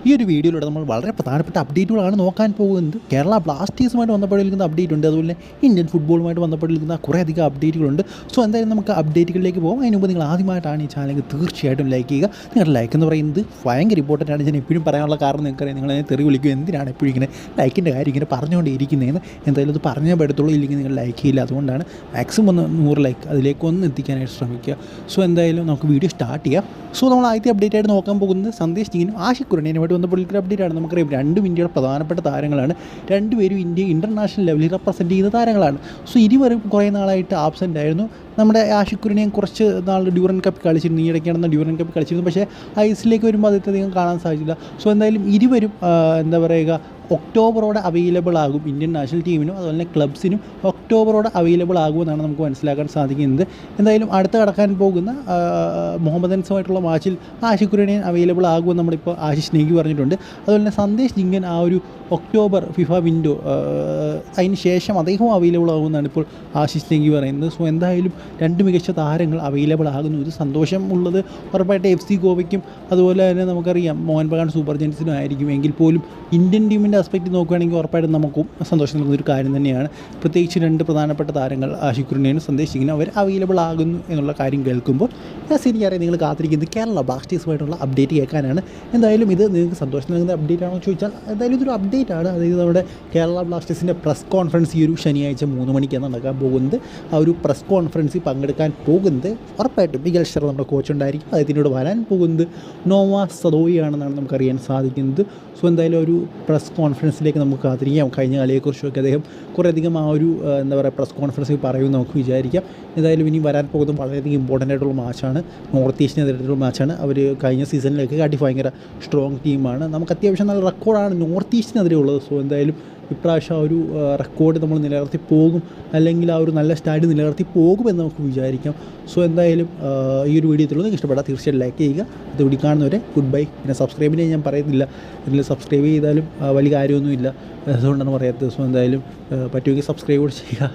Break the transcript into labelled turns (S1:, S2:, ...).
S1: ഈ ഒരു വീഡിയോയിലൂടെ നമ്മൾ വളരെ പ്രധാനപ്പെട്ട അപ്ഡേറ്റുകളാണ് നോക്കാൻ പോകുന്നത്. കേരള ബ്ലാസ്റ്റേഴ്സുമായിട്ട് ബന്ധപ്പെട്ടിരിക്കുന്ന അപ്ഡേറ്റ് ഉണ്ട്, അതുപോലെ ഇന്ത്യൻ ഫുട്ബോളുമായിട്ട് ബന്ധപ്പെട്ടിരിക്കുന്ന കുറേയധികം അപ്ഡേറ്റുകളുണ്ട്. സോ എന്തായാലും നമുക്ക് അപ്ഡേറ്റുകളിലേക്ക് പോകും. അതിന് മുമ്പ് നിങ്ങൾ ആദ്യമായിട്ടാണ് ഈ ചാനൽ തീർച്ചയായിട്ടും ലൈക്ക് ചെയ്യുക. നിങ്ങളുടെ ലൈക്ക് എന്ന് പറയുന്നത് ഭയങ്കര ഇമ്പോർട്ടൻ്റ് ആണ്. ഞാൻ എപ്പോഴും പറയാനുള്ള കാരണം നിങ്ങൾക്കറിയാം, നിങ്ങളതിനെ തെറി വിളിക്കും, എന്തിനാണ് എപ്പോഴും ഇങ്ങനെ ലൈക്കിൻ്റെ കാര്യം ഇങ്ങനെ പറഞ്ഞുകൊണ്ടിരിക്കുന്നതെന്ന്. എന്തായാലും അത് പറഞ്ഞേ പറ്റത്തുള്ളൂ, ഇല്ലെങ്കിൽ നിങ്ങൾ ലൈക്ക് ചെയ്യില്ല. അതുകൊണ്ടാണ് മാക്സിമം 100 ലൈക്ക് അതിലേക്കൊന്ന് എത്തിക്കാനായിട്ട് ശ്രമിക്കുക. സോ എന്തായാലും നമുക്ക് വീഡിയോ സ്റ്റാർട്ട് ചെയ്യാം. സോ നമ്മൾ ആദ്യത്തെ അപ്ഡേറ്റ് ആയിട്ട് നോക്കാൻ പോകുന്നത് സന്ദേശ് ജിങ്ങിനും ആഷിഖ് കുർണിയനുമായിട്ട് ബന്ധപ്പെട്ടുള്ള അപ്ഡേറ്റ് ആണ്. നമുക്കറിയാം രണ്ടും ഇന്ത്യയുടെ പ്രധാനപ്പെട്ട താരങ്ങളാണ്. രണ്ടുപേരും ഇന്ത്യ ഇൻ്റർനാഷണൽ ലെവലിൽ റെപ്രസെൻറ്റ് ചെയ്യുന്ന താരങ്ങളാണ്. സോ ഇരുവരും കുറേ നാളായിട്ട് ആബ്സെൻ്റ് ആയിരുന്നു. നമ്മുടെ ആഷിഖ് കുർണിയൻ കുറച്ച് നാൾ ഡ്യൂറൻ കപ്പ് കളിച്ചിരുന്നു, ഈയിടയ്ക്കാണെന്ന് ഡ്യൂറൻ കപ്പ് കളിച്ചിരുന്നു. പക്ഷേ ഐസിലേക്ക് വരുമ്പോൾ ആദ്യത്തെ അധികം കാണാൻ സാധിച്ചില്ല. സോ എന്തായാലും ഇരുവരും എന്താ പറയുക, ഒക്ടോബറോടെ അവൈലബിൾ ആകും. ഇന്ത്യൻ നാഷണൽ ടീമിനും അതുപോലെ തന്നെ ക്ലബ്സിനും ഒക്ടോബറോടെ അവൈലബിൾ ആകുമെന്നാണ് നമുക്ക് മനസ്സിലാക്കാൻ സാധിക്കുന്നത്. എന്തായാലും അടുത്ത് കടക്കാൻ പോകുന്ന മുഹമ്മദൻസുമായിട്ടുള്ള മാച്ചിൽ ആഷിഖ് കുർണിയൻ അവൈലബിൾ ആകുമെന്ന് നമ്മളിപ്പോൾ ആശിഷ് നേഗി പറഞ്ഞിട്ടുണ്ട്. അതുപോലെ തന്നെ സന്ദേശ് ജിങ്കൻ ആ ഒരു ഒക്ടോബർ ഫിഫ വിൻഡോ അതിന് ശേഷം അദ്ദേഹം അവൈലബിൾ ആകുമെന്നാണ് ഇപ്പോൾ ആശിഷ് നേഗി പറയുന്നത്. സോ എന്തായാലും രണ്ട് മികച്ച താരങ്ങൾ അവൈലബിൾ ആകുന്നു. ഇത് സന്തോഷം ഉള്ളത് ഉറപ്പായിട്ട് FC ഗോവയ്ക്കും അതുപോലെ തന്നെ നമുക്കറിയാം മോഹൻ ബഗാൻ സൂപ്പർ ജയൻസിനും ആയിരിക്കും. എങ്കിൽ പോലും ഇന്ത്യൻ ടീമിൻ്റെ ആസ്പെക്റ്റ് നോക്കുകയാണെങ്കിൽ ഉറപ്പായിട്ടും നമുക്കും സന്തോഷം നൽകുന്നൊരു കാര്യം തന്നെയാണ്. പ്രത്യേകിച്ച് രണ്ട് പ്രധാനപ്പെട്ട താരങ്ങൾ ആഷിഖ് കുർണിയനും സന്ദേശ് ജിങ്ങിനും അവർ അവൈലബിൾ ആകുന്നു എന്നുള്ള കാര്യം കേൾക്കുമ്പോൾ ശരിയായി നിങ്ങൾ കാത്തിരിക്കുന്നത് കേരള ബ്ലാസ്റ്റേഴ്സുമായിട്ടുള്ള അപ്ഡേറ്റ് കേൾക്കാനാണ്. എന്തായാലും ഇത് നിങ്ങൾക്ക് സന്തോഷം നൽകുന്ന അപ്ഡേറ്റ് ആണോ എന്ന് ചോദിച്ചാൽ എന്തായാലും ഇതൊരു അപ്ഡേറ്റ് ആണ്. അതായത് നമ്മുടെ കേരള ബ്ലാസ്റ്റേഴ്സിൻ്റെ പ്രസ് കോൺഫറൻസ് ഈ ഒരു ശനിയാഴ്ച 3 മണിക്കാണ് നടക്കാൻ പോകുന്നത്. ആ ഒരു പ്രസ് കോൺഫറൻസിൽ പങ്കെടുക്കാൻ പോകുന്നത് ഉറപ്പായിട്ടും മികൽ ഷെറർ നമ്മുടെ കോച്ച് ഉണ്ടായിരിക്കും. അദ്ദേഹത്തിനോട് വരാൻ പോകുന്നത് നോവ സദോയിയാണെന്നാണ് നമുക്കറിയാൻ സാധിക്കുന്നത്. സോ എന്തായാലും ഒരു പ്രസ് കോൺഫറൻസിലേക്ക് നമുക്ക് കാത്തിരിക്കാം. കഴിഞ്ഞ കളിയെക്കുറിച്ചൊക്കെ അദ്ദേഹം കുറേയധികം ആ ഒരു എന്താ പറയുക പ്രസ് കോൺഫറൻസിൽ പറയുമെന്ന് നമുക്ക് വിചാരിക്കാം. എന്തായാലും ഇനി വരാൻ പോകുന്നത് വളരെയധികം ഇമ്പോർട്ടൻ്റ് ആയിട്ടുള്ള മാച്ചാണ്. നോർത്ത് ഈസ്റ്റിനെതിരായിട്ടുള്ള മാച്ചാണ്. അവർ കഴിഞ്ഞ സീസണിലേക്ക് കാട്ടി ഭയങ്കര സ്ട്രോങ് ടീമാണ്. നമുക്ക് അത്യാവശ്യം നല്ല റെക്കോർഡാണ് നോർത്ത് ഈസ്റ്റിനെതിരെ ഉള്ളത്. സോ എന്തായാലും ഇപ്രാവശ്യം ആ ഒരു റെക്കോർഡ് നമ്മൾ നിലനിർത്തി പോകും, അല്ലെങ്കിൽ ആ ഒരു നല്ല സ്റ്റാൻഡ് നിലനിർത്തി പോകുമെന്ന് നമുക്ക് വിചാരിക്കാം. സോ എന്തായാലും ഈ ഒരു വീഡിയോ നിങ്ങൾക്ക് ഇഷ്ടപ്പെട്ടാൽ തീർച്ചയായിട്ടും ലൈക്ക് ചെയ്യുക. ഇത് വീഡിയോ കാണുന്നവരെ ഗുഡ് ബൈ. പിന്നെ സബ്സ്ക്രൈബിനെ ഞാൻ പറയുന്നില്ല, ഇതിൽ സബ്സ്ക്രൈബ് ചെയ്താലും വലിയ കാര്യമൊന്നുമില്ല, അതുകൊണ്ടാണ് പറയാത്തത്. സോ എന്തായാലും പറ്റുമെങ്കിൽ സബ്സ്ക്രൈബ് കൂടെ ചെയ്യുക.